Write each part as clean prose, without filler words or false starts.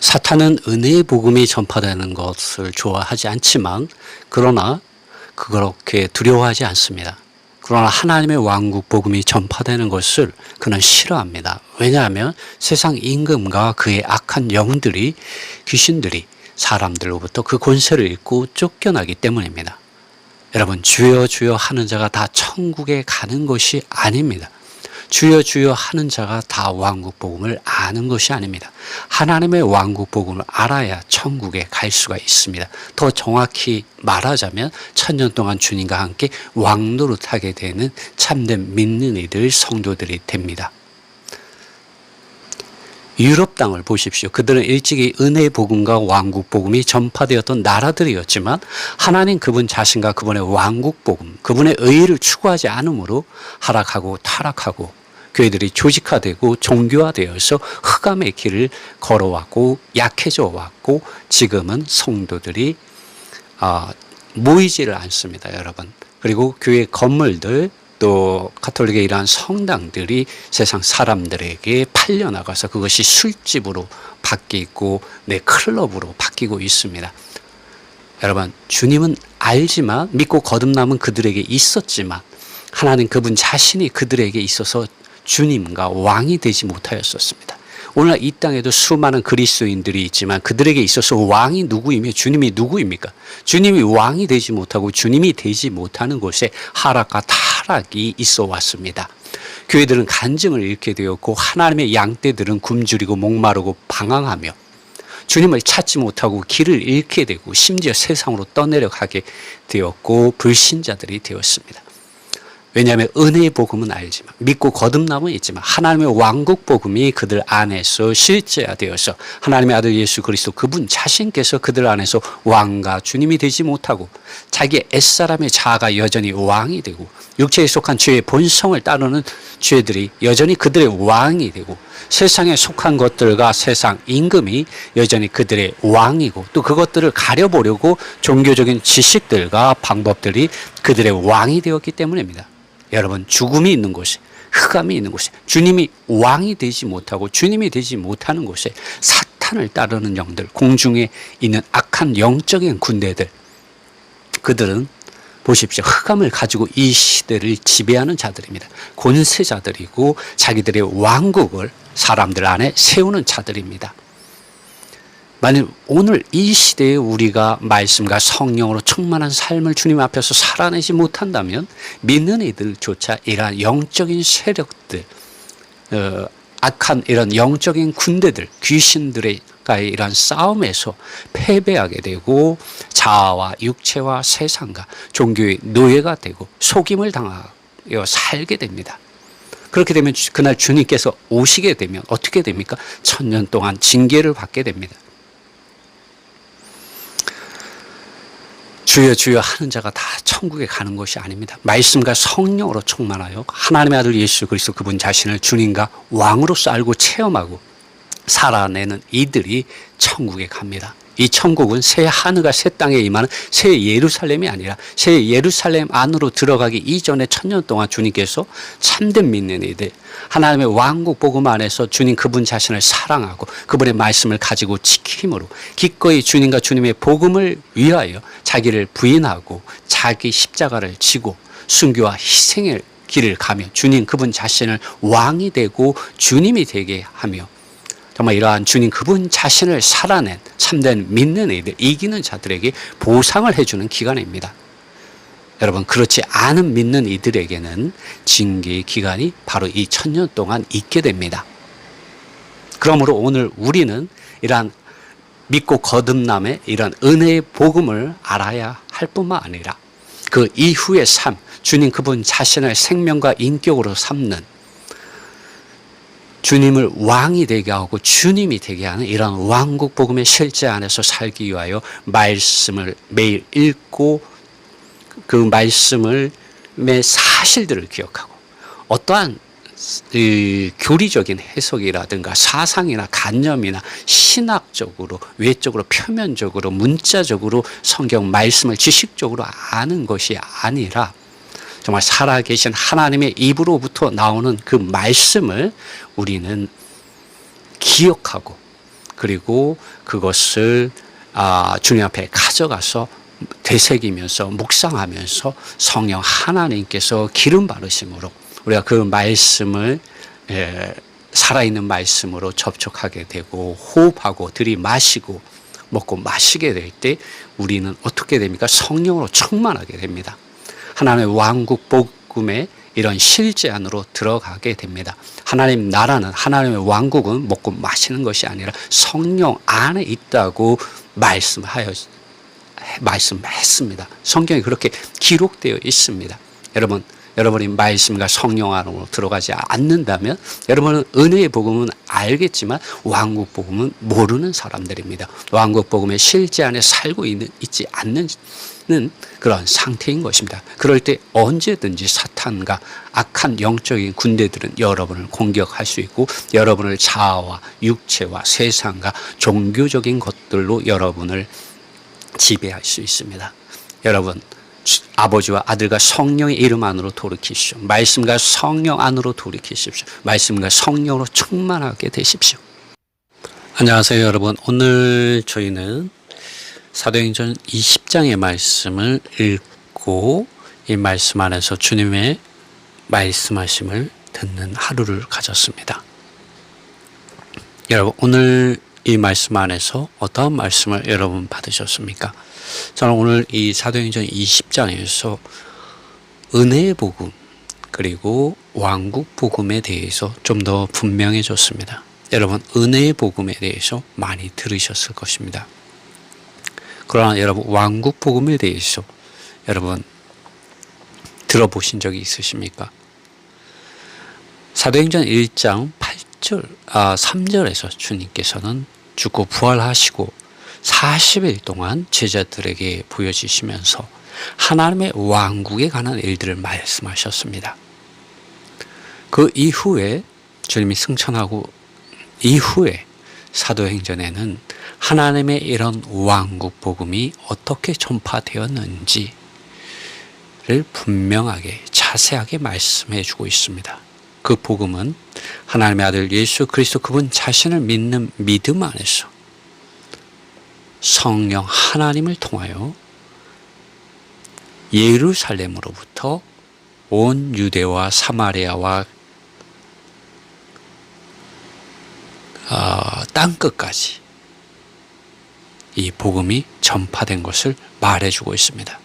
사탄은 은혜의 복음이 전파되는 것을 좋아하지 않지만 그러나 그렇게 두려워하지 않습니다. 그러나 하나님의 왕국 복음이 전파되는 것을 그는 싫어합니다. 왜냐하면 세상 임금과 그의 악한 영들이, 귀신들이 사람들로부터 그 권세를 잃고 쫓겨나기 때문입니다. 여러분, 주여 주여 하는 자가 다 천국에 가는 것이 아닙니다. 주여 주여 하는 자가 다 왕국 복음을 아는 것이 아닙니다. 하나님의 왕국 복음을 알아야 천국에 갈 수가 있습니다. 더 정확히 말하자면 천년 동안 주님과 함께 왕노릇하게 되는 참된 믿는 이들, 성도들이 됩니다. 유럽 땅을 보십시오. 그들은 일찍이 은혜의 복음과 왕국 복음이 전파되었던 나라들이었지만 하나님 그분 자신과 그분의 왕국 복음, 그분의 의의를 추구하지 않으므로 하락하고 타락하고 교회들이 조직화되고 종교화되어서 흑암의 길을 걸어왔고 약해져 왔고 지금은 성도들이 모이지를 않습니다, 여러분. 그리고 교회 건물들 또 가톨릭의 이러한 성당들이 세상 사람들에게 팔려나가서 그것이 술집으로 바뀌고 내 클럽으로 바뀌고 있습니다. 여러분, 주님은 알지만 믿고 거듭남은 그들에게 있었지만 하나님 그분 자신이 그들에게 있어서 주님과 왕이 되지 못하였었습니다. 오늘 이 땅에도 수많은 그리스도인들이 있지만 그들에게 있어서 왕이 누구이며 주님이 누구입니까? 주님이 왕이 되지 못하고 주님이 되지 못하는 곳에 하락과 타락이 있어 왔습니다. 교회들은 간증을 잃게 되었고 하나님의 양떼들은 굶주리고 목마르고 방황하며 주님을 찾지 못하고 길을 잃게 되고 심지어 세상으로 떠내려가게 되었고 불신자들이 되었습니다. 왜냐하면 은혜의 복음은 알지만 믿고 거듭남은 있지만 하나님의 왕국 복음이 그들 안에서 실제화되어서 하나님의 아들 예수 그리스도 그분 자신께서 그들 안에서 왕과 주님이 되지 못하고 자기의 옛사람의 자아가 여전히 왕이 되고 육체에 속한 죄의 본성을 따르는 죄들이 여전히 그들의 왕이 되고 세상에 속한 것들과 세상 임금이 여전히 그들의 왕이고 또 그것들을 가려보려고 종교적인 지식들과 방법들이 그들의 왕이 되었기 때문입니다. 여러분, 죽음이 있는 곳에, 흑암이 있는 곳에, 주님이 왕이 되지 못하고 주님이 되지 못하는 곳에 사탄을 따르는 영들, 공중에 있는 악한 영적인 군대들, 그들은 보십시오. 흑암을 가지고 이 시대를 지배하는 자들입니다. 권세자들이고 자기들의 왕국을 사람들 안에 세우는 자들입니다. 만약 오늘 이 시대에 우리가 말씀과 성령으로 충만한 삶을 주님 앞에서 살아내지 못한다면 믿는 이들조차 이러한 영적인 세력들, 악한 이런 영적인 군대들, 귀신들의 이러한 싸움에서 패배하게 되고 자아와 육체와 세상과 종교의 노예가 되고 속임을 당하여 살게 됩니다. 그렇게 되면 그날 주님께서 오시게 되면 어떻게 됩니까? 천년 동안 징계를 받게 됩니다. 주여 주여 하는 자가 다 천국에 가는 것이 아닙니다. 말씀과 성령으로 충만하여 하나님의 아들 예수 그리스도 그분 자신을 주님과 왕으로서 알고 체험하고 살아내는 이들이 천국에 갑니다. 이 천국은 새 하늘과 새 땅에 임하는 새 예루살렘이 아니라 새 예루살렘 안으로 들어가기 이전에 천년 동안 주님께서 참된 믿는 이들, 하나님의 왕국 복음 안에서 주님 그분 자신을 사랑하고 그분의 말씀을 가지고 지킴으로 기꺼이 주님과 주님의 복음을 위하여 자기를 부인하고 자기 십자가를 지고 순교와 희생의 길을 가며 주님 그분 자신을 왕이 되고 주님이 되게 하며 정말 이러한 주님 그분 자신을 살아낸 참된 믿는 이들, 이기는 자들에게 보상을 해주는 기간입니다. 여러분, 그렇지 않은 믿는 이들에게는 징계의 기간이 바로 이 천년 동안 있게 됩니다. 그러므로 오늘 우리는 이러한 믿고 거듭남의 이러한 은혜의 복음을 알아야 할 뿐만 아니라 그 이후의 삶, 주님 그분 자신을 생명과 인격으로 삼는 주님을 왕이 되게 하고 주님이 되게 하는 이런 왕국 복음의 실제 안에서 살기 위하여 말씀을 매일 읽고 그 말씀의 사실들을 기억하고 어떠한 교리적인 해석이라든가 사상이나 관념이나 신학적으로 외적으로 표면적으로 문자적으로 성경 말씀을 지식적으로 아는 것이 아니라 정말 살아계신 하나님의 입으로부터 나오는 그 말씀을 우리는 기억하고 그리고 그것을 주님 앞에 가져가서 되새기면서 묵상하면서 성령 하나님께서 기름 바르심으로 우리가 그 말씀을 살아있는 말씀으로 접촉하게 되고 호흡하고 들이마시고 먹고 마시게 될 때 우리는 어떻게 됩니까? 성령으로 충만하게 됩니다. 하나님의 왕국 복음의 이런 실제 안으로 들어가게 됩니다. 하나님 나라는, 하나님의 왕국은 먹고 마시는 것이 아니라 성령 안에 있다고 말씀했습니다. 성경에 그렇게 기록되어 있습니다. 여러분이 말씀과 성령 안으로 들어가지 않는다면 여러분은 은혜의 복음은 알겠지만 왕국 복음은 모르는 사람들입니다. 왕국 복음의 실제 안에 살고 있지 않는 그런 상태인 것입니다. 그럴 때 언제든지 사탄과 악한 영적인 군대들은 여러분을 공격할 수 있고 여러분을 자아와 육체와 세상과 종교적인 것들로 여러분을 지배할 수 있습니다. 여러분, 아버지와 아들과 성령의 이름 안으로 돌이키십시오. 말씀과 성령 안으로 돌이키십시오. 말씀과 성령으로 충만하게 되십시오. 안녕하세요, 여러분. 오늘 저희는 사도행전 20장의 말씀을 읽고 이 말씀 안에서 주님의 말씀하심을 듣는 하루를 가졌습니다. 여러분, 오늘 이 말씀 안에서 어떠한 말씀을 여러분 받으셨습니까? 저는 오늘 이 사도행전 20장에서 은혜의 복음 그리고 왕국 복음에 대해서 좀 더 분명해졌습니다. 여러분, 은혜의 복음에 대해서 많이 들으셨을 것입니다. 그러나 여러분, 왕국 복음에 대해서 여러분 들어보신 적이 있으십니까? 사도행전 1장 3절에서 주님께서는 죽고 부활하시고 40일 동안 제자들에게 보여주시면서 하나님의 왕국에 관한 일들을 말씀하셨습니다. 그 이후에 주님이 승천하고 이후에 사도행전에는 하나님의 이런 왕국 복음이 어떻게 전파되었는지를 분명하게 자세하게 말씀해 주고 있습니다. 그 복음은 하나님의 아들 예수 그리스도 그분 자신을 믿는 믿음 안에서 성령 하나님을 통하여 예루살렘으로부터 온 유대와 사마리아와 땅끝까지 이 복음이 전파된 것을 말해주고 있습니다.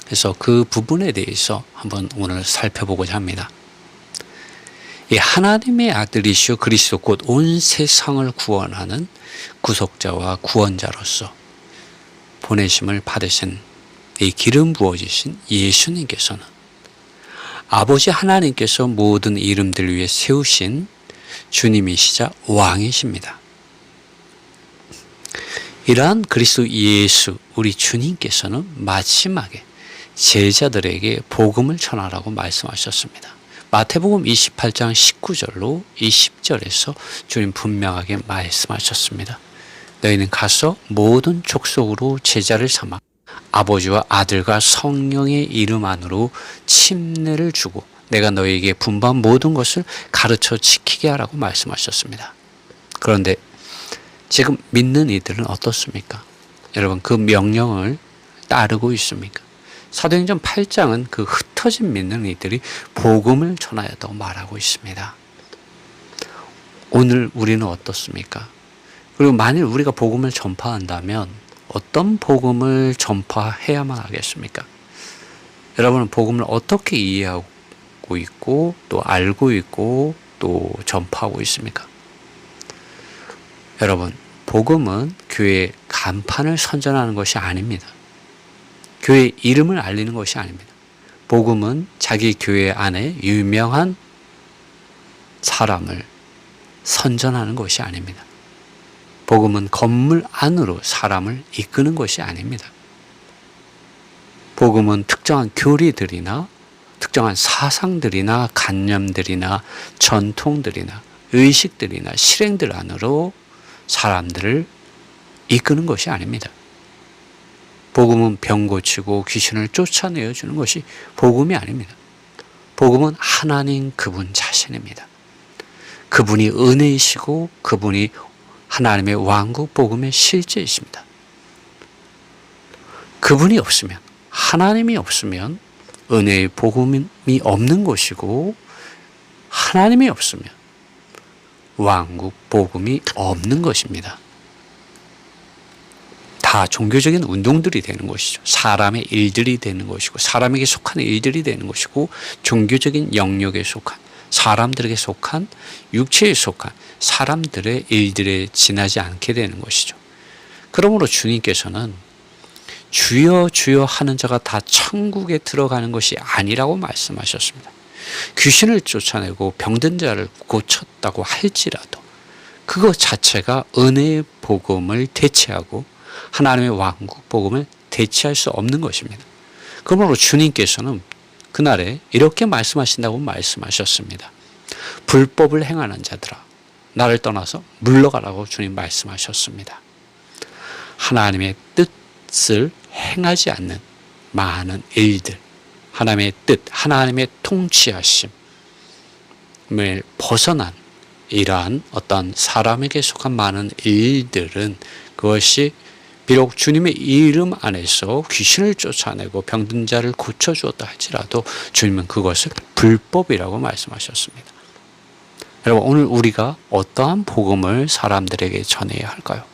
그래서 그 부분에 대해서 한번 오늘 살펴보고자 합니다. 이 하나님의 아들이시오 그리스도 곧 온 세상을 구원하는 구속자와 구원자로서 보내심을 받으신 이 기름 부어지신 예수님께서는 아버지 하나님께서 모든 이름들 위해 세우신 주님이시자 왕이십니다. 이러한 그리스도 예수 우리 주님께서는 마지막에 제자들에게 복음을 전하라고 말씀하셨습니다. 마태복음 28장 19절로 20절에서 주님 분명하게 말씀하셨습니다. 너희는 가서 모든 족속으로 제자를 삼아 아버지와 아들과 성령의 이름 안으로 침례를 주고 내가 너희에게 분부한 모든 것을 가르쳐 지키게 하라고 말씀하셨습니다. 그런데 지금 믿는 이들은 어떻습니까? 여러분, 그 명령을 따르고 있습니까? 사도행전 8장은 그 흩어진 믿는 이들이 복음을 전하였다고 말하고 있습니다. 오늘 우리는 어떻습니까? 그리고 만일 우리가 복음을 전파한다면 어떤 복음을 전파해야만 하겠습니까? 여러분은 복음을 어떻게 이해하고 있고 또 알고 있고 또 전파하고 있습니까? 여러분, 복음은 교회의 간판을 선전하는 것이 아닙니다. 교회 이름을 알리는 것이 아닙니다. 복음은 자기 교회 안에 유명한 사람을 선전하는 것이 아닙니다. 복음은 건물 안으로 사람을 이끄는 것이 아닙니다. 복음은 특정한 교리들이나 특정한 사상들이나 관념들이나 전통들이나 의식들이나 실행들 안으로 사람들을 이끄는 것이 아닙니다. 복음은 병 고치고 귀신을 쫓아내어 주는 것이 복음이 아닙니다. 복음은 하나님 그분 자신입니다. 그분이 은혜이시고 그분이 하나님의 왕국 복음의 실제이십니다. 그분이 없으면, 하나님이 없으면 은혜의 복음이 없는 것이고, 하나님이 없으면 왕국 복음이 없는 것입니다. 다 종교적인 운동들이 되는 것이죠. 사람의 일들이 되는 것이고, 사람에게 속한 일들이 되는 것이고, 종교적인 영역에 속한, 사람들에게 속한, 육체에 속한 사람들의 일들에 지나지 않게 되는 것이죠. 그러므로 주님께서는 주여 주여 하는 자가 다 천국에 들어가는 것이 아니라고 말씀하셨습니다. 귀신을 쫓아내고 병든 자를 고쳤다고 할지라도 그것 자체가 은혜의 복음을 대체하고 하나님의 왕국 복음을 대체할 수 없는 것입니다. 그러므로 주님께서는 그날에 이렇게 말씀하신다고 말씀하셨습니다. 불법을 행하는 자들아, 나를 떠나서 물러가라고 주님 말씀하셨습니다. 하나님의 뜻을 행하지 않는 많은 일들, 하나님의 뜻, 하나님의 통치하심을 벗어난 이러한 어떤 사람에게 속한 많은 일들은 그것이 비록 주님의 이름 안에서 귀신을 쫓아내고 병든 자를 고쳐주었다 할지라도 주님은 그것을 불법이라고 말씀하셨습니다. 여러분, 오늘 우리가 어떠한 복음을 사람들에게 전해야 할까요?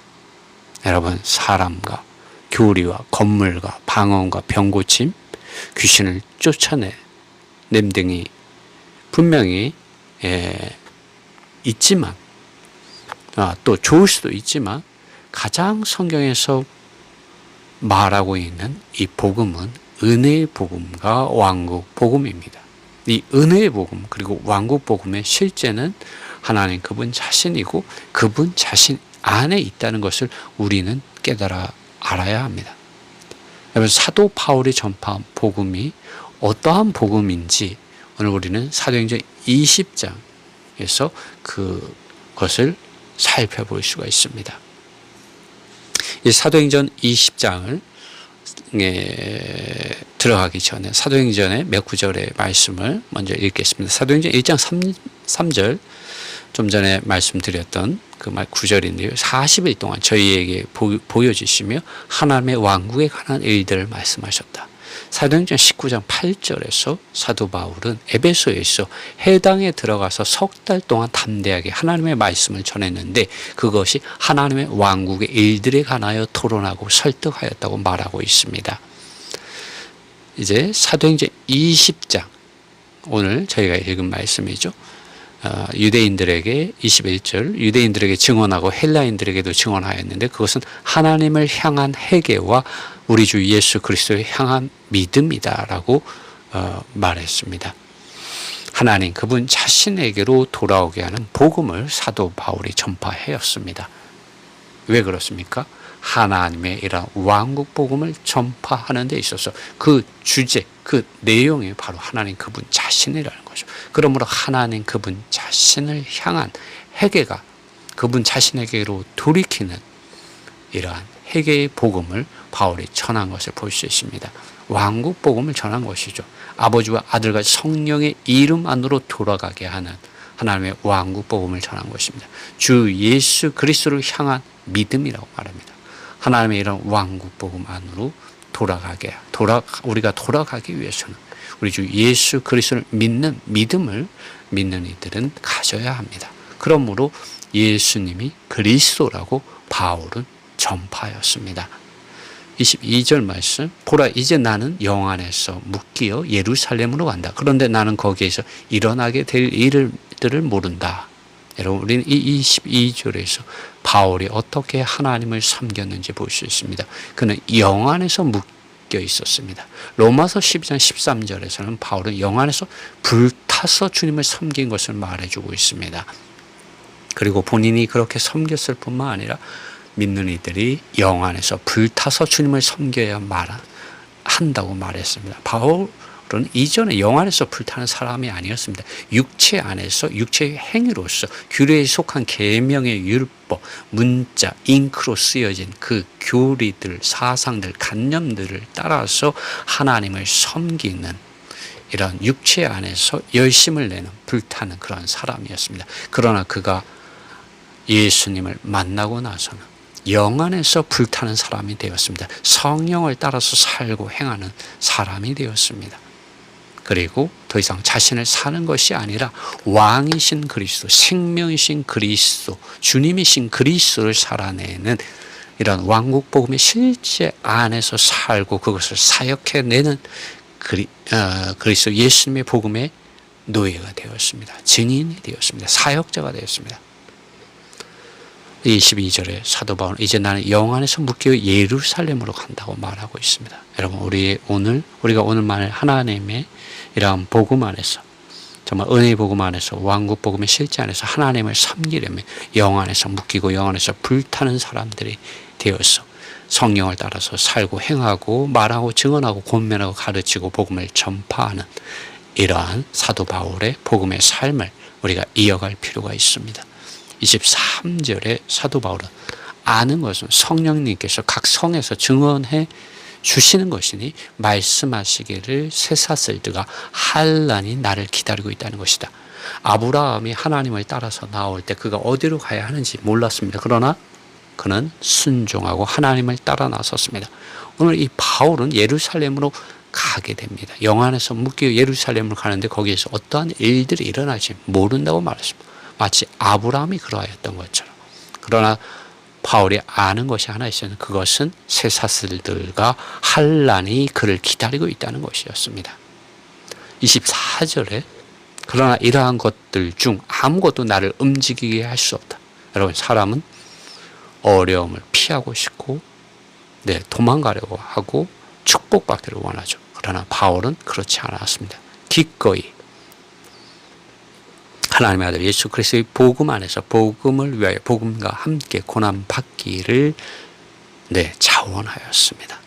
여러분, 사람과 교리와 건물과 방언과 병고침, 귀신을 쫓아내 등이 분명히 있지만, 또 좋을 수도 있지만 가장 성경에서 말하고 있는 이 복음은 은혜의 복음과 왕국 복음입니다. 이 은혜의 복음 그리고 왕국 복음의 실제는 하나님 그분 자신이고 그분 자신 안에 있다는 것을 우리는 깨달아 알아야 합니다. 여러분, 사도 바울이 전파한 복음이 어떠한 복음인지 오늘 우리는 사도행전 20장에서 그것을 살펴볼 수가 있습니다. 이 사도행전 20장을 들어가기 전에 사도행전의 몇 구절의 말씀을 먼저 읽겠습니다. 사도행전 1장 3절, 좀 전에 말씀드렸던 그 구절인데요. 40일 동안 저희에게 보여주시며 하나님의 왕국에 관한 일들을 말씀하셨다. 사도행전 19장 8절에서 사도 바울은 에베소에서 해당에 들어가서 석 달 동안 담대하게 하나님의 말씀을 전했는데 그것이 하나님의 왕국의 일들에 관하여 토론하고 설득하였다고 말하고 있습니다. 이제 사도행전 20장, 오늘 저희가 읽은 말씀이죠. 유대인들에게 21절, 유대인들에게 증언하고 헬라인들에게도 증언하였는데 그것은 하나님을 향한 회개와 우리 주 예수 그리스도를 향한 믿음이다라고 말했습니다. 하나님 그분 자신에게로 돌아오게 하는 복음을 사도 바울이 전파하였습니다. 왜 그렇습니까? 하나님의 이런 왕국 복음을 전파하는 데 있어서 그 주제, 그 내용이 바로 하나님 그분 자신이라는 거죠. 그러므로 하나님 그분 자신을 향한 회개가 그분 자신에게로 돌이키는 이러한 회개의 복음을 바울이 전한 것을 볼 수 있습니다. 왕국 복음을 전한 것이죠. 아버지와 아들과 성령의 이름 안으로 돌아가게 하는 하나님의 왕국 복음을 전한 것입니다. 주 예수 그리스도를 향한 믿음이라고 말합니다. 하나님의 이런 왕국 복음 안으로 우리가 돌아가기 위해서는 우리 주 예수 그리스도를 믿는 믿음을 믿는 이들은 가져야 합니다. 그러므로 예수님이 그리스도라고 바울은 전파하였습니다. 22절 말씀, 보라 이제 나는 영 안에서 묶여 예루살렘으로 간다. 그런데 나는 거기에서 일어나게 될 일들을 모른다. 여러분, 우리는 이 22절에서 바울이 어떻게 하나님을 섬겼는지 볼 수 있습니다. 그는 영 안에서 묶여 있었습니다. 로마서 12장 13절에서는 바울은 영 안에서 불타서 주님을 섬긴 것을 말해주고 있습니다. 그리고 본인이 그렇게 섬겼을 뿐만 아니라 믿는 이들이 영 안에서 불타서 주님을 섬겨야 한다고 말했습니다. 바울은 이전에 영 안에서 불타는 사람이 아니었습니다. 육체 안에서 육체의 행위로서 규례에 속한 계명의 율법, 문자, 잉크로 쓰여진 그 교리들, 사상들, 관념들을 따라서 하나님을 섬기는 이런 육체 안에서 열심을 내는 불타는 그런 사람이었습니다. 그러나 그가 예수님을 만나고 나서는 영 안에서 불타는 사람이 되었습니다. 성령을 따라서 살고 행하는 사람이 되었습니다. 그리고 더 이상 자신을 사는 것이 아니라 왕이신 그리스도, 생명이신 그리스도, 주님이신 그리스도를 살아내는 이런 왕국 복음의 실제 안에서 살고 그것을 사역해내는 그리스도 예수님의 복음의 노예가 되었습니다. 증인이 되었습니다. 사역자가 되었습니다. 22절에 사도 바울은 이제 나는 영 안에서 묶여 예루살렘으로 간다고 말하고 있습니다. 여러분, 우리가 오늘만을 하나님의 이러한 복음 안에서, 정말 은혜의 복음 안에서, 왕국 복음의 실제 안에서 하나님을 섬기려면 영 안에서 묶이고 영 안에서 불타는 사람들이 되어서 성령을 따라서 살고 행하고 말하고 증언하고 권면하고 가르치고 복음을 전파하는 이러한 사도 바울의 복음의 삶을 우리가 이어갈 필요가 있습니다. 23절에 사도 바울은 아는 것은 성령님께서 각 성에서 증언해 주시는 것이니 말씀하시기를 쇠사슬드가 한란히 나를 기다리고 있다는 것이다. 아브라함이 하나님을 따라서 나올 때 그가 어디로 가야 하는지 몰랐습니다. 그러나 그는 순종하고 하나님을 따라 나섰습니다. 오늘 이 바울은 예루살렘으로 가게 됩니다. 영 안에서 묶여 예루살렘으로 가는데 거기에서 어떠한 일들이 일어날지 모른다고 말했습니다. 마치 아브라함이 그러하였던 것처럼. 그러나 바울이 아는 것이 하나 있었는데 그것은 쇠사슬들과 한란이 그를 기다리고 있다는 것이었습니다. 24절에 그러나 이러한 것들 중 아무것도 나를 움직이게 할 수 없다. 여러분, 사람은 어려움을 피하고 싶고 도망가려고 하고 축복받기를 원하죠. 그러나 바울은 그렇지 않았습니다. 기꺼이 하나님의 아들 예수 그리스도의 복음 안에서 복음을 위하여 복음과 함께 고난 받기를 자원하였습니다.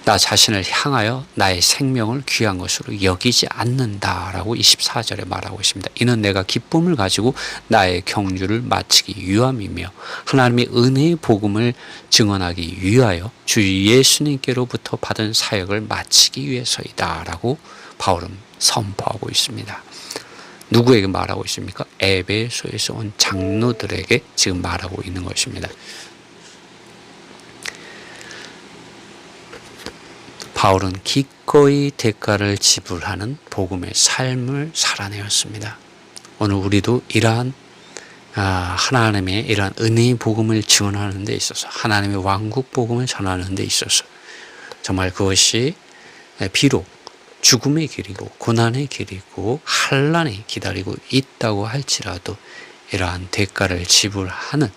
나 자신을 향하여 나의 생명을 귀한 것으로 여기지 않는다라고 24절에 말하고 있습니다. 이는 내가 기쁨을 가지고 나의 경주를 마치기 위함이며 하나님의 은혜의 복음을 증언하기 위하여 주 예수님께로부터 받은 사역을 마치기 위해서이다 라고 바울은 선포하고 있습니다. 누구에게 말하고 있습니까? 에베소에서 온 장로들에게 지금 말하고 있는 것입니다. 바울은 기꺼이 대가를 지불하는 복음의 삶을 살아내었습니다. 오늘 우리도 이러한 하나님의 이러한 은혜의 복음을 증언하는 데 있어서 하나님의 왕국 복음을 전하는 데 있어서 정말 그것이 비록 죽음의 길이고 고난의 길이고 환난이 기다리고 있다고 할지라도 이러한 대가를 지불하는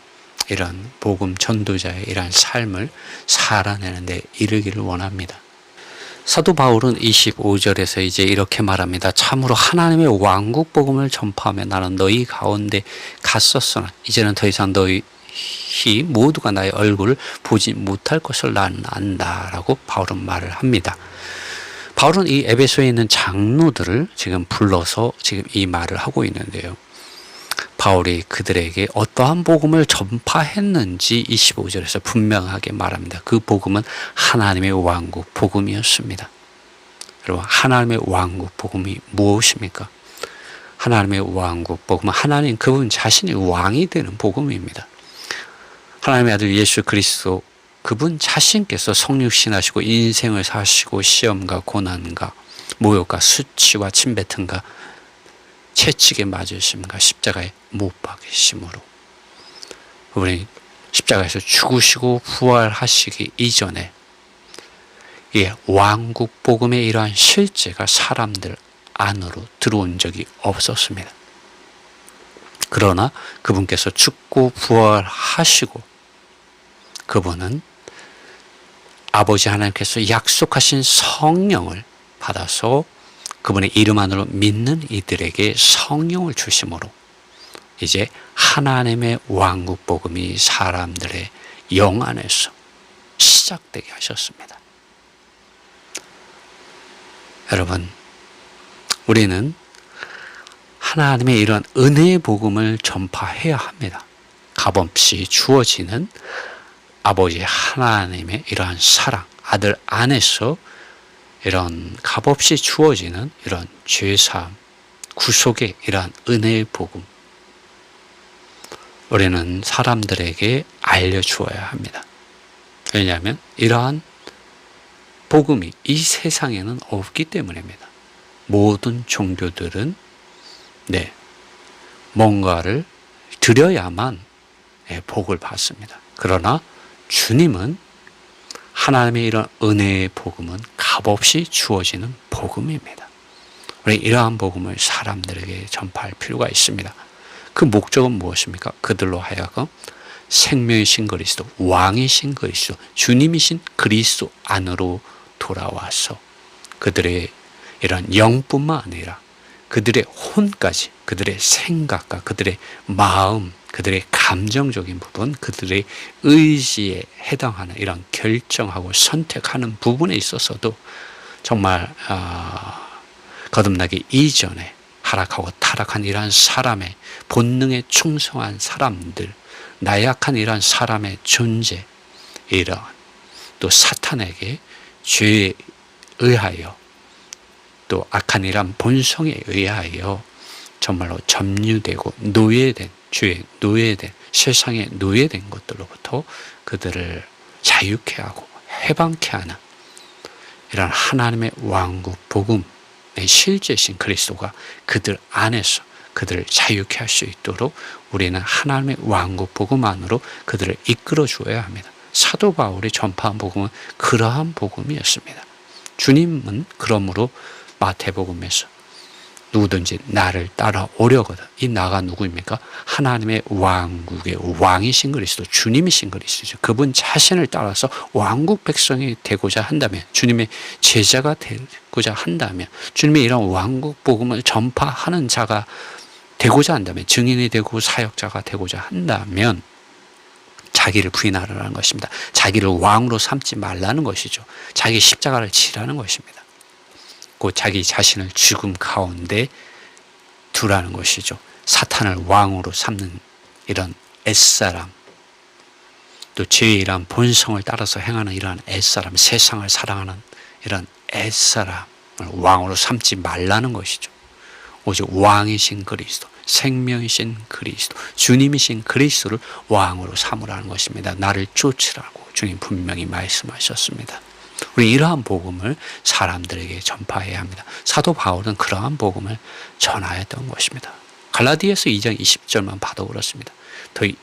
이러한 복음 전도자의 이러한 삶을 살아내는 데 이르기를 원합니다. 사도 바울은 25절에서 이제 이렇게 말합니다. 참으로 하나님의 왕국 복음을 전파하며 나는 너희 가운데 갔었으나 이제는 더 이상 너희 모두가 나의 얼굴을 보지 못할 것을 나는 안다라고 바울은 말을 합니다. 바울은 이 에베소에 있는 장로들을 지금 불러서 지금 이 말을 하고 있는데요. 바울이 그들에게 어떠한 복음을 전파했는지 25절에서 분명하게 말합니다. 그 복음은 하나님의 왕국 복음이었습니다. 여러분, 하나님의 왕국 복음이 무엇입니까? 하나님의 왕국 복음은 하나님 그분 자신이 왕이 되는 복음입니다. 하나님의 아들 예수 그리스도 그분 자신께서 성육신하시고 인생을 사시고 시험과 고난과 모욕과 수치와 침뱉음과 채찍에 맞으심과 십자가에 못 박히심으로 그분이 십자가에서 죽으시고 부활하시기 이전에 이 왕국 복음의 이러한 실제가 사람들 안으로 들어온 적이 없었습니다. 그러나 그분께서 죽고 부활하시고 그분은 아버지 하나님께서 약속하신 성령을 받아서 그분의 이름 안으로 믿는 이들에게 성령을 주심으로 이제 하나님의 왕국 복음이 사람들의 영 안에서 시작되게 하셨습니다. 여러분, 우리는 하나님의 이런 은혜의 복음을 전파해야 합니다. 값없이 주어지는 아버지 하나님의 이러한 사랑, 아들 안에서 이런 값없이 주어지는 이런 죄사함, 구속의 이러한 은혜의 복음, 우리는 사람들에게 알려주어야 합니다. 왜냐하면 이러한 복음이 이 세상에는 없기 때문입니다. 모든 종교들은 뭔가를 드려야만 복을 받습니다. 그러나 주님은 하나님의 이런 은혜의 복음은 값없이 주어지는 복음입니다. 우리 이러한 복음을 사람들에게 전파할 필요가 있습니다. 그 목적은 무엇입니까? 그들로 하여금 생명이신 그리스도, 왕이신 그리스도, 주님이신 그리스도 안으로 돌아와서 그들의 이런 영뿐만 아니라 그들의 혼까지, 그들의 생각과 그들의 마음, 그들의 감정적인 부분, 그들의 의지에 해당하는 이런 결정하고 선택하는 부분에 있어서도 정말 거듭나기 이전에 하락하고 타락한 이러한 사람의 본능에 충성한 사람들, 나약한 이러한 사람의 존재, 이러한 또 사탄에게 죄에 의하여 또 악한 이러한 본성에 의하여 정말로 점유되고 노예된, 죄에 노예된, 세상에 노예된 것들로부터 그들을 자유케 하고 해방케 하는 이런 하나님의 왕국 복음의 실제신 그리스도가 그들 안에서 그들을 자유케 할 수 있도록 우리는 하나님의 왕국 복음 안으로 그들을 이끌어 주어야 합니다. 사도 바울이 전파한 복음은 그러한 복음이었습니다. 주님은 그러므로 마태복음에서 누구든지 나를 따라오려거든. 이 나가 누구입니까? 하나님의 왕국의 왕이신 그리스도, 주님이신 그리스도죠. 그분 자신을 따라서 왕국 백성이 되고자 한다면, 주님의 제자가 되고자 한다면, 주님의 이런 왕국 복음을 전파하는 자가 되고자 한다면, 증인이 되고 사역자가 되고자 한다면 자기를 부인하라는 것입니다. 자기를 왕으로 삼지 말라는 것이죠. 자기 십자가를 지라는 것입니다. 곧 자기 자신을 죽음 가운데 두라는 것이죠. 사탄을 왕으로 삼는 이런 애사람, 또 죄의 이러한 본성을 따라서 행하는 이러한 애사람, 세상을 사랑하는 이런 애사람을 왕으로 삼지 말라는 것이죠. 오직 왕이신 그리스도, 생명이신 그리스도, 주님이신 그리스도를 왕으로 삼으라는 것입니다. 나를 쫓으라고 주님 분명히 말씀하셨습니다. 우리 이러한 복음을 사람들에게 전파해야 합니다. 사도 바울은 그러한 복음을 전하였던 것입니다. 갈라디아서 2장 20절만 봐도 그렇습니다.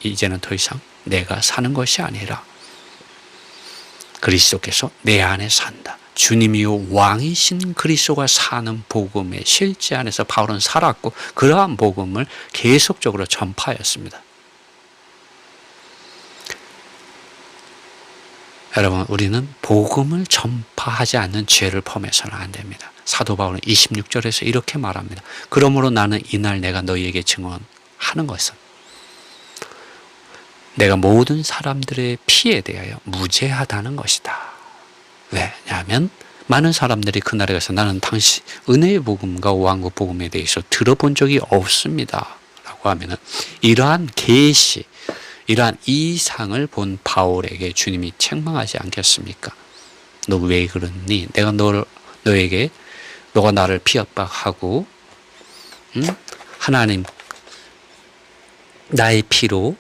이제는 더 이상 내가 사는 것이 아니라 그리스도께서 내 안에 산다. 주님이요 왕이신 그리스도가 사는 복음의 실제 안에서 바울은 살았고 그러한 복음을 계속적으로 전파하였습니다. 여러분, 우리는 복음을 전파하지 않는 죄를 범해서는 안 됩니다. 사도 바울은 26절에서 이렇게 말합니다. 그러므로 나는 이날 내가 너희에게 증언하는 것은 내가 모든 사람들의 피에 대하여 무죄하다는 것이다. 왜냐하면 많은 사람들이 그날에 가서 나는 당시 은혜의 복음과 왕국 복음에 대해서 들어본 적이 없습니다 라고 하면은 이러한 계시, 이러한 이상을 본 바울에게 주님이 책망하지 않겠습니까? 너 왜 그러니? 내가 너에게 너가 나를 피협박하고 하나님 나의 피로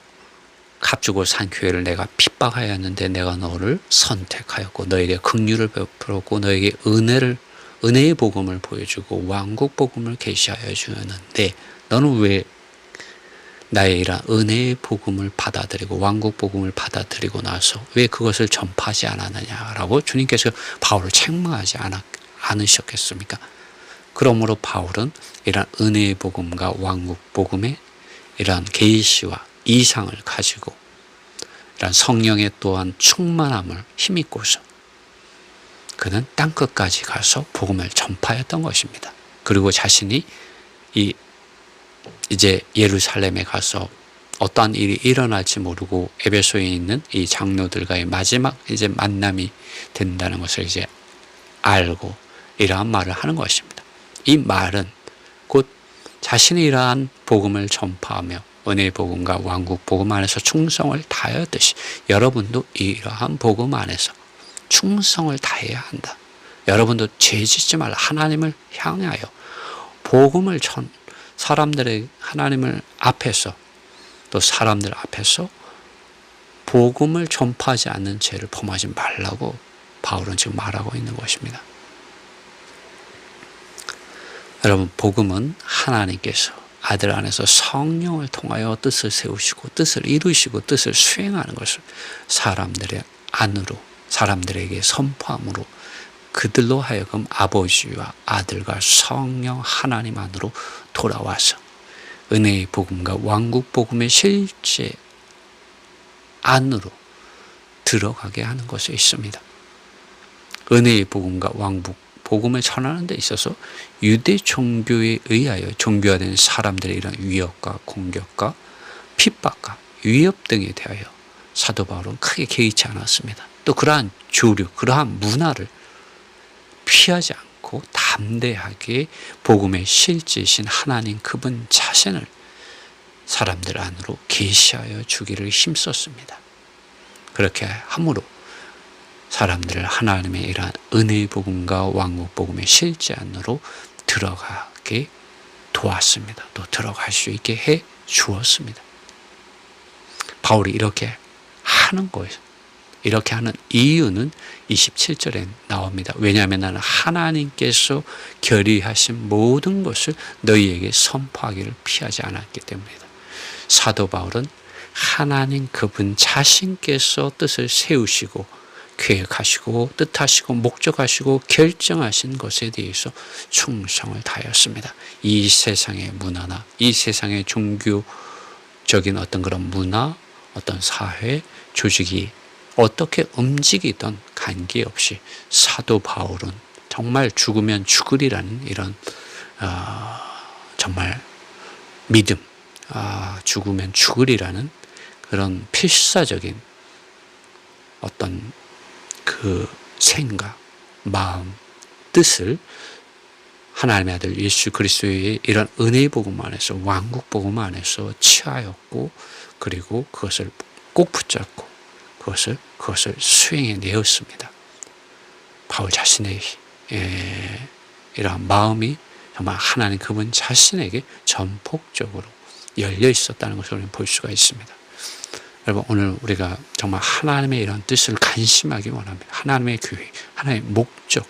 값주고 산 교회를 내가 핍박하였는데 내가 너를 선택하였고 너에게 긍휼을 베풀었고 너에게 은혜의 복음을 보여주고 왕국 복음을 계시하여 주었는데 너는 왜 나의 이런 은혜의 복음을 받아들이고 왕국 복음을 받아들이고 나서 왜 그것을 전파하지 않았느냐라고 주님께서 바울을 책망하지 않으셨겠습니까? 그러므로 바울은 이런 은혜의 복음과 왕국 복음의 이러한 계시와 이상을 가지고 이런 성령의 또한 충만함을 힘입고서 그는 땅끝까지 가서 복음을 전파했던 것입니다. 그리고 자신이 이제 예루살렘에 가서 어떠한 일이 일어날지 모르고 에베소에 있는 이 장로들과의 마지막 이제 만남이 된다는 것을 이제 알고 이러한 말을 하는 것입니다. 이 말은 곧 자신이 이러한 복음을 전파하며 은혜의 복음과 왕국 복음 안에서 충성을 다하였듯이 여러분도 이러한 복음 안에서 충성을 다해야 한다. 여러분도 죄짓지 말라. 하나님을 향하여 복음을 사람들의 하나님을 앞에서 또 사람들 앞에서 복음을 전파하지 않는 죄를 범하지 말라고 바울은 지금 말하고 있는 것입니다. 여러분, 복음은 하나님께서 아들 안에서 성령을 통하여 뜻을 세우시고 뜻을 이루시고 뜻을 수행하는 것을 사람들의 안으로, 사람들에게 선포함으로 그들로 하여금 아버지와 아들과 성령 하나님 안으로 돌아와서 은혜의 복음과 왕국 복음의 실제 안으로 들어가게 하는 것이 있습니다. 은혜의 복음과 왕국 복음을 전하는 데 있어서 유대 종교에 의하여 종교화된 사람들의 이런 위협과 공격과 핍박과 위협 등에 대하여 사도 바울은 크게 개의치 않았습니다. 또 그러한 조류, 그러한 문화를 피하지 않고 담대하게 복음의 실제이신 하나님 그분 자신을 사람들 안으로 계시하여 주기를 힘썼습니다. 그렇게 함으로 사람들을 하나님의 이러한 은혜의 복음과 왕국 복음의 실제 안으로 들어가게 도왔습니다. 또 들어갈 수 있게 해 주었습니다. 바울이 이렇게 하는 거예요. 이렇게 하는 이유는 27절에 나옵니다. 왜냐하면 나는 하나님께서 결의하신 모든 것을 너희에게 선포하기를 피하지 않았기 때문이다. 사도 바울은 하나님 그분 자신께서 뜻을 세우시고 계획하시고 뜻하시고 목적하시고 결정하신 것에 대해서 충성을 다하였습니다. 이 세상의 문화나 이 세상의 종교적인 어떤 그런 문화, 어떤 사회, 조직이 어떻게 움직이던 관계없이 사도 바울은 정말 죽으면 죽으리라는 이런 정말 믿음, 죽으면 죽으리라는 그런 필사적인 어떤 그 생각, 마음, 뜻을 하나님의 아들 예수 그리스도의 이런 은혜의 복음 안에서 왕국 복음 안에서 취하였고 그리고 그것을 꼭 붙잡고 그것을 수행해 내었습니다. 바울 자신의 이러한 마음이 정말 하나님 그분 자신에게 전폭적으로 열려 있었다는 것을 우리는 볼 수가 있습니다. 여러분, 오늘 우리가 정말 하나님의 이런 뜻을 간심하기 원합니다. 하나님의 교회, 하나님의 목적,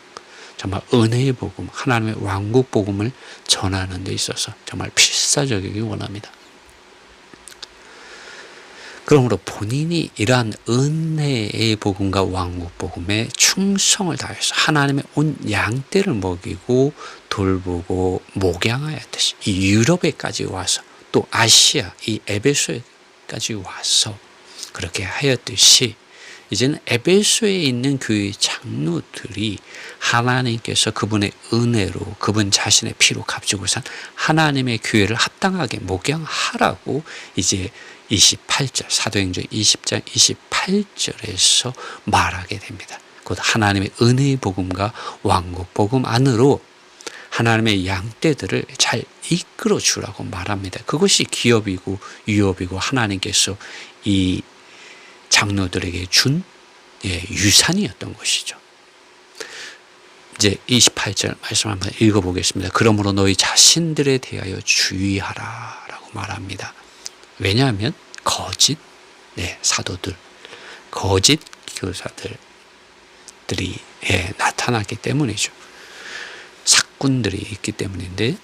정말 은혜의 복음, 하나님의 왕국 복음을 전하는 데 있어서 정말 필사적이기 원합니다. 그러므로 본인이 이러한 은혜의 복음과 왕국 복음에 충성을 다해서 하나님의 온 양떼를 먹이고 돌보고 목양하였듯이 이 유럽에까지 와서 또 아시아 이 에베소에까지 와서 그렇게 하였듯이 이제는 에베소에 있는 교회의 장로들이 하나님께서 그분의 은혜로 그분 자신의 피로 값주고 산 하나님의 교회를 합당하게 목양하라고 이제 28절 사도행전 20장 28절에서 말하게 됩니다. 곧 하나님의 은혜의 복음과 왕국 복음 안으로 하나님의 양떼들을 잘 이끌어 주라고 말합니다. 그것이 기업이고 유업이고 하나님께서 이 장로들에게 준 유산이었던 것이죠. 이제 28절 말씀 한번 읽어보겠습니다. 그러므로 너희 자신들에 대하여 주의하라 라고 말합니다. 왜냐하면 거짓 사도들, 거짓 교사들이 나타났기 때문이죠. 사꾼들이 있기 때문인데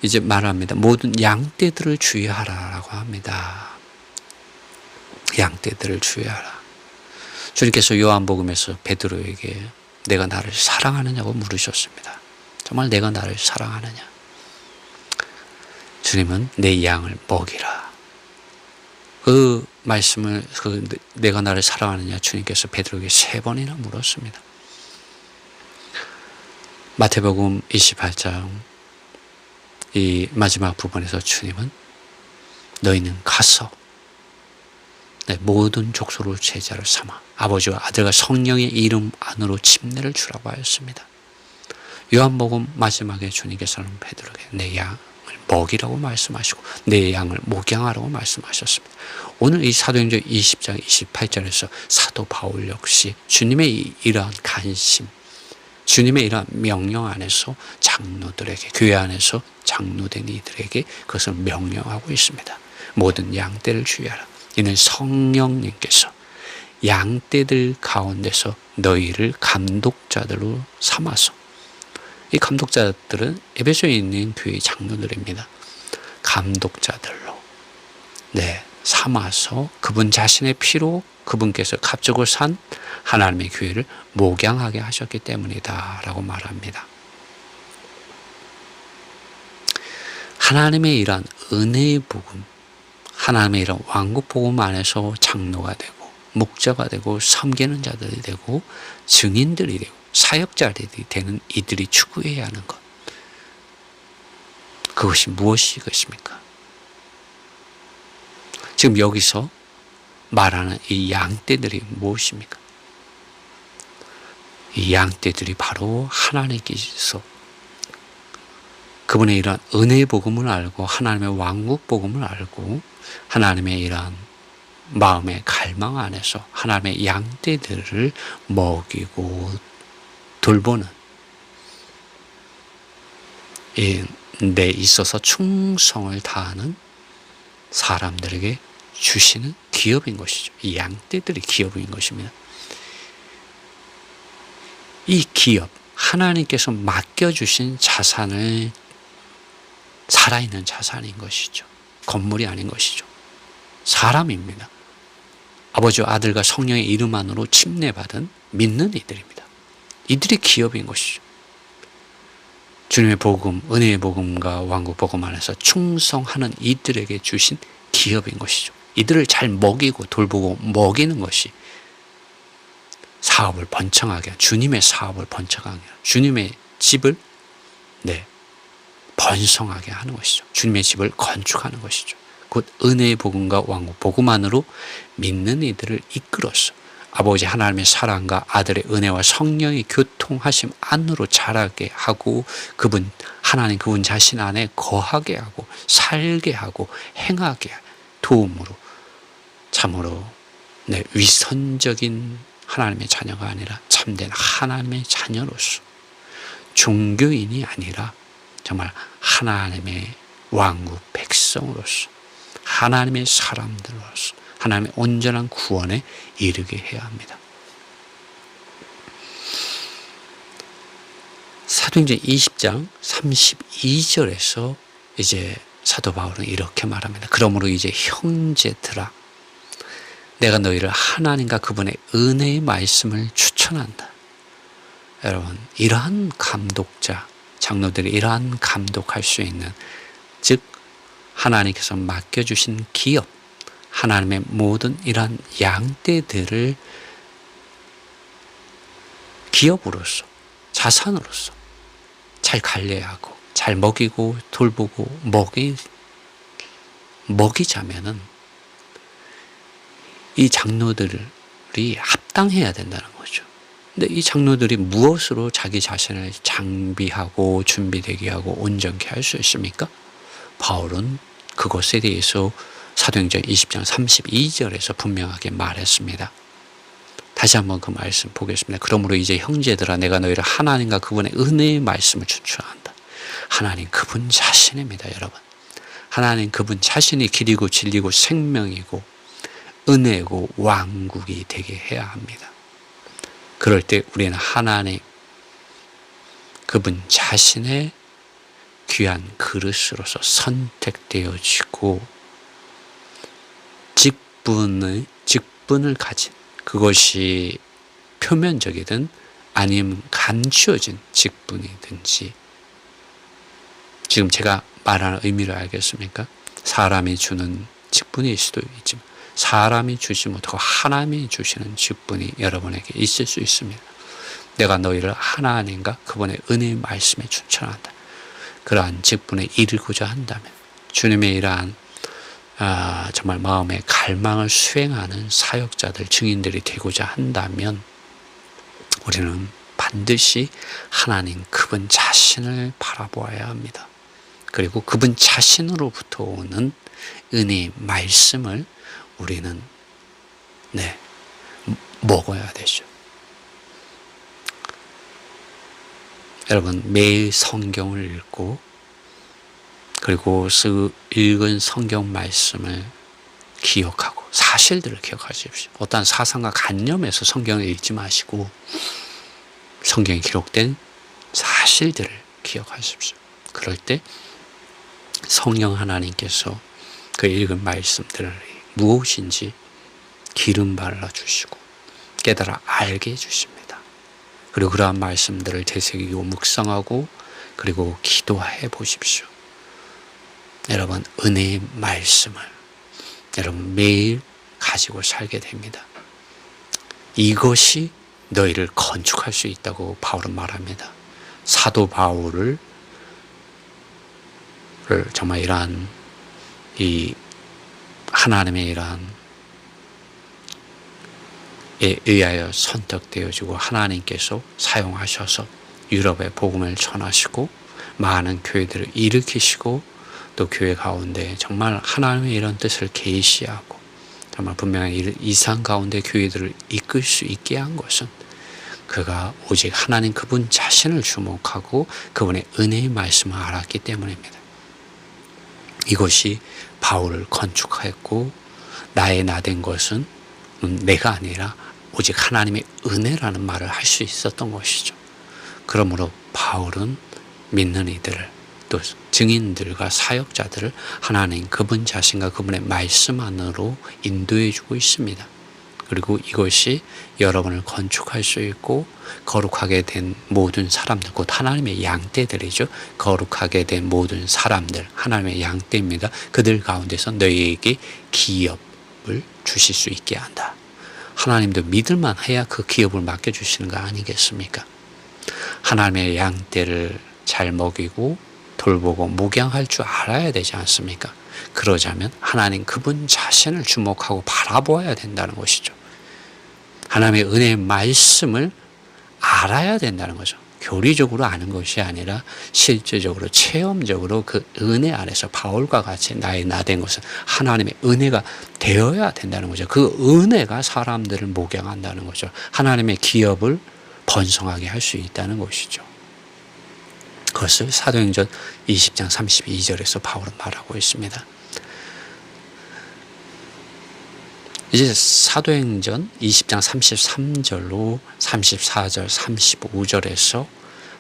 이제 말합니다. 모든 양떼들을 주의하라라고 합니다. 양떼들을 주의하라. 주님께서 요한복음에서 베드로에게 내가 나를 사랑하느냐고 물으셨습니다. 정말 내가 나를 사랑하느냐? 주님은 내 양을 먹이라. 그 말씀을 내가 나를 사랑하느냐 주님께서 베드로에게 3번이나 물었습니다. 마태복음 28장 이 마지막 부분에서 주님은 너희는 가서 모든 족속을 제자를 삼아 아버지와 아들과 성령의 이름 안으로 침례를 주라고 하였습니다. 요한복음 마지막에 주님께서는 베드로에게 내 양을 먹이라고 말씀하시고 내 양을 목양하라고 말씀하셨습니다. 오늘 이 사도행전 20장 28절에서 사도 바울 역시 주님의 이러한 간심, 주님의 이러한 명령 안에서 장로들에게, 교회 안에서 장로된 이들에게 그것을 명령하고 있습니다. 모든 양떼를 주의하라. 이는 성령님께서 양떼들 가운데서 너희를 감독자들로 삼아서, 이 감독자들은 에베소에 있는 교회 장로들입니다. 감독자들로 삼아서 그분 자신의 피로 그분께서 값주고 산 하나님의 교회를 목양하게 하셨기 때문이다 라고 말합니다. 하나님의 이러한 은혜의 복음, 하나님의 이런 왕국 복음 안에서 장로가 되고 목자가 되고 섬기는 자들이 되고 증인들이 되고 사역자들이 되는 이들이 추구해야 하는 것, 그것이 무엇이겠습니까? 지금 여기서 말하는 이 양떼들이 무엇입니까? 이 양떼들이 바로 하나님께서 그분의 이러한 은혜의 복음을 알고 하나님의 왕국 복음을 알고 하나님의 이러한 마음의 갈망 안에서 하나님의 양떼들을 먹이고 돌보는 내 있어서 충성을 다하는 사람들에게 주시는 기업인 것이죠. 이 양떼들이 기업인 것입니다. 이 기업, 하나님께서 맡겨주신 자산을 살아있는 자산인 것이죠. 건물이 아닌 것이죠. 사람입니다. 아버지와 아들과 성령의 이름 안으로 침례받은 믿는 이들입니다. 이들이 기업인 것이죠. 주님의 복음, 은혜의 복음과 왕국 복음 안에서 충성하는 이들에게 주신 기업인 것이죠. 이들을 잘 먹이고 돌보고 먹이는 것이 사업을 번창하게, 주님의 사업을 번창하게, 주님의 집을 번성하게 하는 것이죠. 주님의 집을 건축하는 것이죠. 곧 은혜의 복음과 왕국 복음만으로 믿는 이들을 이끌어서 아버지 하나님의 사랑과 아들의 은혜와 성령의 교통하심 안으로 자라게 하고 그분 하나님 그분 자신 안에 거하게 하고 살게 하고 행하게 도움으로 참으로 위선적인 하나님의 자녀가 아니라 참된 하나님의 자녀로서 종교인이 아니라 정말 하나님의 왕국 백성으로서 하나님의 사람들로서 하나님의 온전한 구원에 이르게 해야 합니다. 사도행전 20장 32절에서 이제 사도 바울은 이렇게 말합니다. 그러므로 이제 형제들아, 내가 너희를 하나님과 그분의 은혜의 말씀을 추천한다. 여러분, 이러한 감독자, 장로들이 이러한 감독할 수 있는, 즉 하나님께서 맡겨주신 기업, 하나님의 모든 이러한 양떼들을 기업으로서, 자산으로서 잘 관리하고 잘 먹이고 돌보고 먹이자면은 이 장로들이 합당해야 된다는 거죠. 근데 이 장로들이 무엇으로 자기 자신을 장비하고 준비되게 하고 온전케 할 수 있습니까? 바울은 그것에 대해서 사도행전 20장 32절에서 분명하게 말했습니다. 다시 한번 그 말씀 보겠습니다. 그러므로 이제 형제들아, 내가 너희를 하나님과 그분의 은혜의 말씀을 추천한다. 하나님 그분 자신입니다, 여러분. 하나님 그분 자신이 길이고 진리고 생명이고 은혜고 왕국이 되게 해야 합니다. 그럴 때 우리는 하나님 그분 자신의 귀한 그릇으로서 선택되어지고 직분을 가진, 그것이 표면적이든 아니면 감추어진 직분이든지, 지금 제가 말하는 의미를 알겠습니까? 사람이 주는 직분일 수도 있지만 사람이 주지 못하고 하나님이 주시는 직분이 여러분에게 있을 수 있습니다. 내가 너희를 하나님과 그분의 은혜의 말씀에 추천한다. 그러한 직분에 이르고자 한다면, 주님의 이러한 정말 마음의 갈망을 수행하는 사역자들, 증인들이 되고자 한다면 우리는 반드시 하나님 그분 자신을 바라보아야 합니다. 그리고 그분 자신으로부터 오는 은혜의 말씀을 우리는 먹어야 되죠. 여러분, 매일 성경을 읽고 그리고 읽은 성경 말씀을 기억하고 사실들을 기억하십시오. 어떠한 사상과 관념에서 성경을 읽지 마시고 성경에 기록된 사실들을 기억하십시오. 그럴 때 성령 하나님께서 그 읽은 말씀들을 무엇인지 기름 발라주시고 깨달아 알게 해주십니다. 그리고 그러한 말씀들을 되새기고 묵상하고 그리고 기도해 보십시오. 여러분, 은혜의 말씀을 여러분 매일 가지고 살게 됩니다. 이것이 너희를 건축할 수 있다고 바울은 말합니다. 사도 바울을 정말 이러한 이 하나님의 이러한 에 의하여 선택되어지고 하나님께서 사용하셔서 유럽에 복음을 전하시고 많은 교회들을 일으키시고 또 교회 가운데 정말 하나님의 이런 뜻을 계시하고 정말 분명히 이상 가운데 교회들을 이끌 수 있게 한 것은 그가 오직 하나님 그분 자신을 주목하고 그분의 은혜의 말씀을 알았기 때문입니다. 이것이 바울을 건축하였고 나의 나된 것은 내가 아니라 오직 하나님의 은혜라는 말을 할 수 있었던 것이죠. 그러므로 바울은 믿는 이들을 또 증인들과 사역자들을 하나님 그분 자신과 그분의 말씀 안으로 인도해 주고 있습니다. 그리고 이것이 여러분을 건축할 수 있고 거룩하게 된 모든 사람들, 곧 하나님의 양떼들이죠. 거룩하게 된 모든 사람들, 하나님의 양떼입니다. 그들 가운데서 너희에게 기업을 주실 수 있게 한다. 하나님도 믿을만 해야 그 기업을 맡겨주시는 거 아니겠습니까? 하나님의 양떼를 잘 먹이고 돌보고 목양할 줄 알아야 되지 않습니까? 그러자면 하나님 그분 자신을 주목하고 바라보아야 된다는 것이죠. 하나님의 은혜의 말씀을 알아야 된다는 거죠. 교리적으로 아는 것이 아니라 실제적으로 체험적으로 그 은혜 안에서 바울과 같이 나의 나된 것은 하나님의 은혜가 되어야 된다는 거죠. 그 은혜가 사람들을 목양한다는 거죠. 하나님의 기업을 번성하게 할 수 있다는 것이죠. 그것을 사도행전 20장 32절에서 바울은 말하고 있습니다. 이제 사도행전 20장 33절로 34절, 35절에서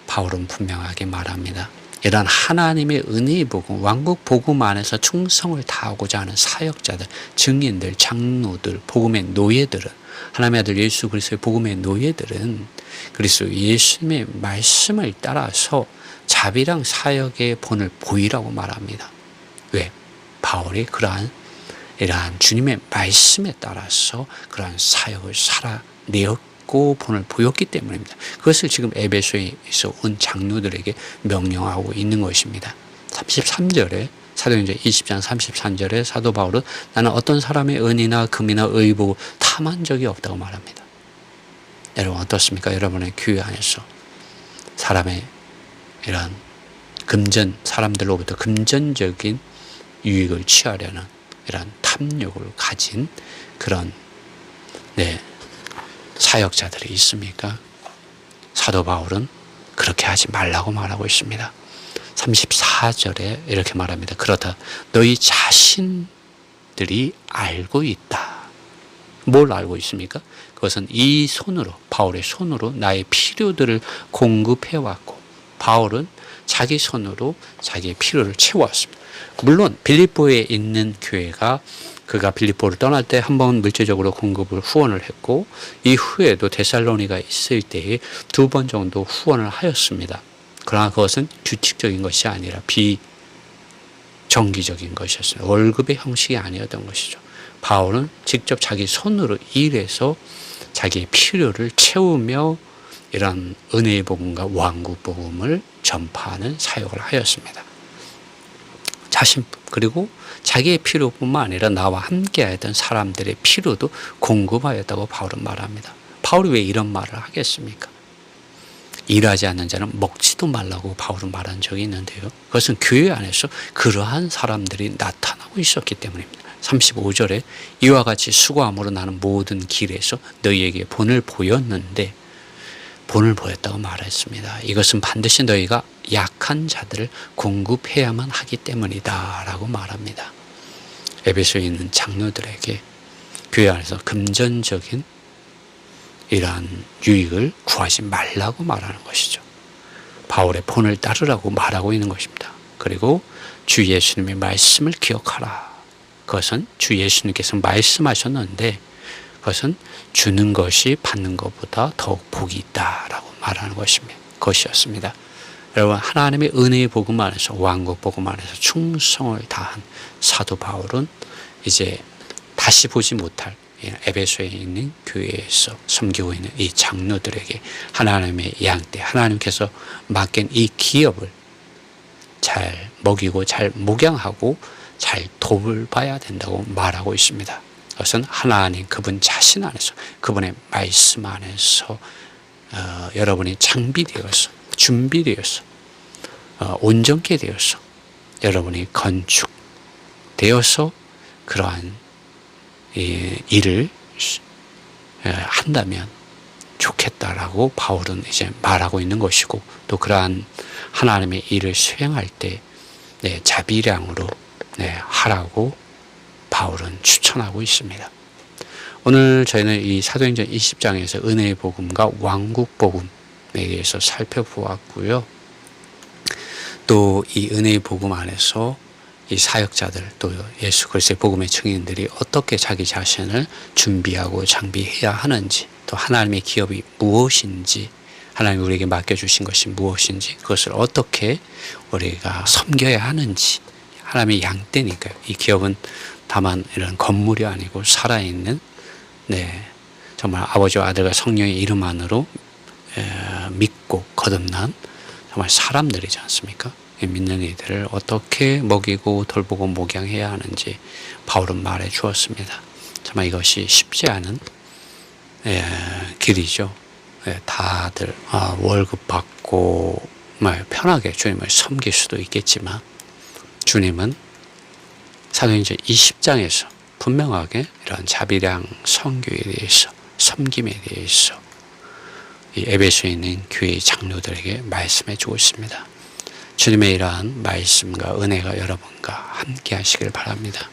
바울은 분명하게 말합니다. 이런 하나님의 은혜의 복음, 왕국 복음 안에서 충성을 다하고자 하는 사역자들, 증인들, 장로들, 복음의 노예들은, 하나님의 아들 예수 그리스도의 복음의 노예들은 그리스도 예수님의 말씀을 따라서 자비랑 사역의 본을 보이라고 말합니다. 왜? 바울이 이러한 주님의 말씀에 따라서 그러한 사역을 살아내었고 본을 보였기 때문입니다. 그것을 지금 에베소에서 온 장로들에게 명령하고 있는 것입니다. 33절에 사도행전 20장 33절에 사도 바울은 나는 어떤 사람의 은이나 금이나 의복을 탐한 적이 없다고 말합니다. 여러분 어떻습니까? 여러분의 교회 안에서 사람의 이런 사람들로부터 금전적인 유익을 취하려는 이런 탐욕을 가진 그런 사역자들이 있습니까? 사도 바울은 그렇게 하지 말라고 말하고 있습니다. 34절에 이렇게 말합니다. 그렇다 너희 자신들이 알고 있다. 뭘 알고 있습니까? 그것은 이 손으로, 바울의 손으로 나의 필요들을 공급해왔고 바울은 자기 손으로 자기의 필요를 채워왔습니다. 물론 빌립보에 있는 교회가 그가 빌립보를 떠날 때 한번 물질적으로 공급을 후원을 했고 이후에도 데살로니가 있을 때에 2번 정도 후원을 하였습니다. 그러나 그것은 규칙적인 것이 아니라 비정기적인 것이었습니다. 월급의 형식이 아니었던 것이죠. 바울은 직접 자기 손으로 일해서 자기의 필요를 채우며 이런 은혜의 복음과 왕국 복음을 전파하는 사역을 하였습니다. 그리고 자기의 필요뿐만 아니라 나와 함께하였던 사람들의 필요도 공급하였다고 바울은 말합니다. 바울이 왜 이런 말을 하겠습니까? 일하지 않는 자는 먹지도 말라고 바울은 말한 적이 있는데요. 그것은 교회 안에서 그러한 사람들이 나타나고 있었기 때문입니다. 35절에 이와 같이 수고함으로 나는 모든 길에서 너희에게 본을 보였는데 본을 보였다고 말했습니다. 이것은 반드시 너희가 약한 자들을 공급해야만 하기 때문이다 라고 말합니다. 에베소에 있는 장로들에게 교회 안에서 금전적인 이러한 유익을 구하지 말라고 말하는 것이죠. 바울의 본을 따르라고 말하고 있는 것입니다. 그리고 주 예수님의 말씀을 기억하라. 그것은 주 예수님께서 말씀하셨는데 그것은 주는 것이 받는 것보다 더욱 복이 있다라고 말하는 것이었습니다. 여러분, 하나님의 은혜의 복음 안에서, 왕국 복음 안에서 충성을 다한 사도 바울은 이제 다시 보지 못할 에베소에 있는 교회에서 섬기고 있는 이 장로들에게 하나님의 양떼, 하나님께서 맡긴 이 기업을 잘 먹이고 잘 목양하고 잘 돌봐야 된다고 말하고 있습니다. 그것은 하나님 그분 자신 안에서, 그분의 말씀 안에서 여러분이 장비되어서, 준비되어서, 온전케 되어서 여러분이 건축되어서 그러한 일을 한다면 좋겠다라고 바울은 이제 말하고 있는 것이고, 또 그러한 하나님의 일을 수행할 때 자비량으로 하라고 바울은 추천하고 있습니다. 오늘 저희는 이 사도행전 20장에서 은혜의 복음과 왕국 복음에 대해서 살펴보았고요. 또 이 은혜의 복음 안에서 이 사역자들, 또 예수 그리스도의 복음의 증인들이 어떻게 자기 자신을 준비하고 장비해야 하는지, 또 하나님의 기업이 무엇인지, 하나님이 우리에게 맡겨주신 것이 무엇인지, 그것을 어떻게 우리가 섬겨야 하는지, 하나님의 양떼니까요. 이 기업은 다만 이런 건물이 아니고 살아있는, 정말 아버지와 아들과 성령의 이름 안으로 믿고 거듭난 정말 사람들이지 않습니까? 믿는 이들을 어떻게 먹이고 돌보고 목양해야 하는지 바울은 말해 주었습니다. 정말 이것이 쉽지 않은 길이죠. 다들 월급 받고 편하게 주님을 섬길 수도 있겠지만, 주님은 사도행전 20장에서 분명하게 이런 자비량 선교에 대해서, 섬김에 대해서 이 에베소에 있는 교회의 장로들에게 말씀해 주고 있습니다. 주님의 이러한 말씀과 은혜가 여러분과 함께 하시길 바랍니다.